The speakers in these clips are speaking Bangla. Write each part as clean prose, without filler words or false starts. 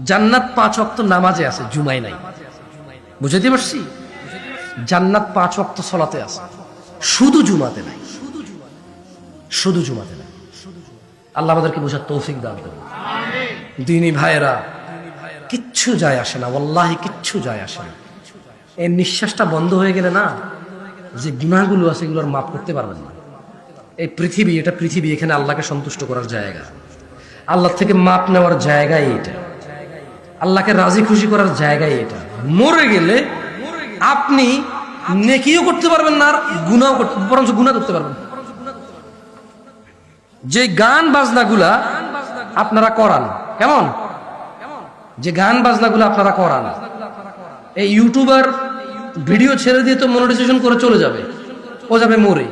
জান্নাত 5 ওয়াক্ত নামাজে আছে, জুমায় নাই। বুঝাইতে পারছি? জান্নাত 5 ওয়াক্ত সালাতে আছে, শুধু জুমাতে নাই। শুধু জুমাতে নাই। আল্লাহ আমাদেরকে বোঝার তৌফিক দান করুন। দিনী ভাইয়েরা, কিচ্ছু যায় আসে না, ওয়াল্লাহি কিচ্ছু যায় আসে না। এই নিঃশ্বাসটা বন্ধ হয়ে গেলে না, যে গুনাহগুলো আছে এগুলোর মাফ করতে পারবেন না। এই পৃথিবী, এটা পৃথিবী, এখানে আল্লাহকে সন্তুষ্ট করার জায়গা, আল্লাহ থেকে মাপ নেওয়ার জায়গায় এটা, আল্লাহকে রাজি খুশি করার জায়গায় এটা। মরে গেলে আপনি নেকিও করতে পারবেন না, আর গুনাহও করতে, বরঞ্চ গুনাহ করতে পারবেন। যে গান বাজনাগুলা আপনারা করান, কেমন যে গান বাজনাগুলো আপনারা করান, এই ইউটিউবার ভিডিও ছেড়ে দিয়ে তো মনিটাইজেশন করে চলে যাবে, ও যাবে মরে।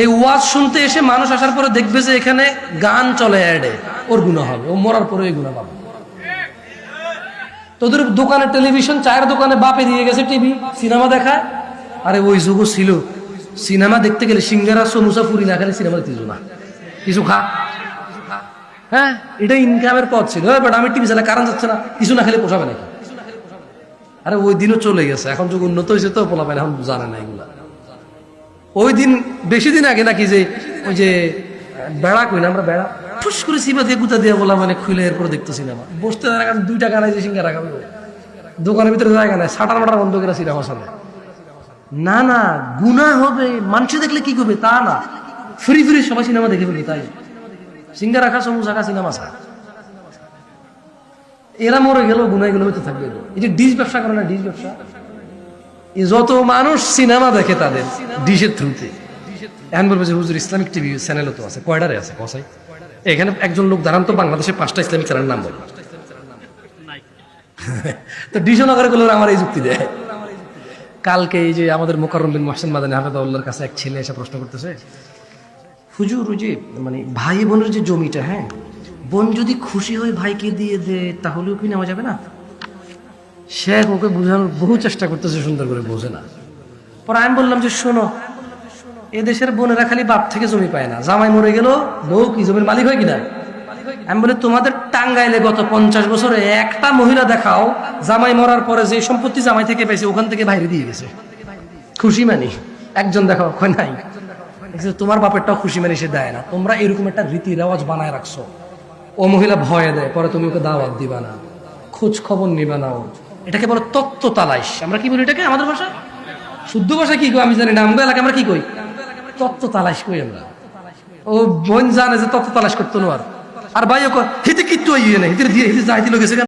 এই ওয়াজ শুনতে এসে মানুষ আসার পরে দেখবে যে এখানে গান চলে, অ্যাডে, ওর গুনাহ হবে, ও মরার পরে এই গুনাহ পাবে। তোদের দোকানে টেলিভিশন, চায়ের দোকানে বাপে দিয়ে গেছে টিভি, সিনেমা দেখায়। আরে ওই যুগও ছিল, সিনেমা দেখতে গেলে সিঙ্গারা সমুসা ফুরি না খেলে সিনেমা দেখতে না, কিছু খা। হ্যাঁ, এটা ইনকামের পথ ছিল। বাট আমি টিভি চালা, কারণ যাচ্ছে না, কিছু না খেলে পোষাবে নাকি? আরে ওই দিনও চলে গেছে, এখন যুগ উন্নত হয়েছে তো পোলাবে না, এখন জানে না এগুলা। ওই দিন বেশি দিন আগে নাকি যে ওই যে বেড়া কই না আমরা, বেড়া ফুস করে সিবা দিয়ে গুতা দিয়ে বলা, মানে খুলে এরপরে দেখতো সিনেমা। বসতে 2 টাকা নাই যে সিঙ্গারা খাবে, দোকানের ভিতরে জায়গা নাই, সাটার মাটার বন্ধ করে সিনেমা সামনে। না না, গুনাহ হবে, মানুষ দেখলে কি করবে তা না, ফ্রি ফ্রি সবাই সিনেমা দেখে ফেলবে, তাই সিঙ্গারা খা, সমুসা খা, সিনেমা খা। এরা মরে গেল, গুনাহ গুলো হতে থাকবে। এই যে ডিশ ব্যবসা করে না, ডিশ ব্যবসা, যত মানুষ সিনেমা দেখে তাদের ডিশের থ্রুতে। এখন বলবো যে হুজুর ইসলামিক টিভি চ্যানেলও তো আছে, কয়টারে আছে কসাই? এখানে একজন লোক দাঁড়ান তো, বাংলাদেশে 5টা ইসলামিক চ্যানেলের নাম বলে। তো ডিশনগরে গুলো আমার এই যুক্তি দেয়। কালকে এই যে আমাদের মোকাররম বিন মোহসেন মাদানী হাফেজাহুল্লাহর কাছে এক ছেলে এসে প্রশ্ন করতেছে, হুজুর ওই যে মানে ভাই বোনের যে জমিটা, হ্যাঁ, বোন যদি খুশি হয় ভাইকে দিয়ে দে, তাহলেও কি নেওয়া যাবে না? শেখ ওকে বোঝানোর বহু চেষ্টা করতেছে, সুন্দর করে বোঝে না। পরে আমি বললাম যে শোনো, এদেশের বোনেরা খালি বাপ থেকে জমি পায় না, জামাই মরে গেল বউ কি জমির মালিক হয় কিনা? আমি বলি তোমাদের টাঙ্গাইলে গত 50 বছরে একটা মহিলা দেখাও জামাই মরার পরে যে সম্পত্তি জামাই থেকে পেয়েছে ওখান থেকে বাইরে দিয়ে গেছে, খুশি মানি? একজন দেখাও? কয় নাই। তোমার বাপেরটাও খুশি মানি সে দেয় না। তোমরা এরকম একটা রীতি রেওয়াজ বানায় রাখছো, ও মহিলা ভয়ে দেয়, পরে তুমি ওকে দাওয়াত দিবা না, খোঁজ খবর নিবা না। এটাকে বলো তত্ত্ব তালাশ। আমরা কি বলি এটাকে? আমাদের ভাষা, শুদ্ধ ভাষা কি কই আমি জানি না, আমরা এলাকায় আমরা কি কই? তত্ত্ব তালাশ কই আমরা। ও বোন জানে যে তত্ত্ব তালাশ করতো না, আর ভাই ও হিতে কিচ্ছু ইয়ে নেই, হিতে দিয়ে হিতে যাইতে লোক গেছে।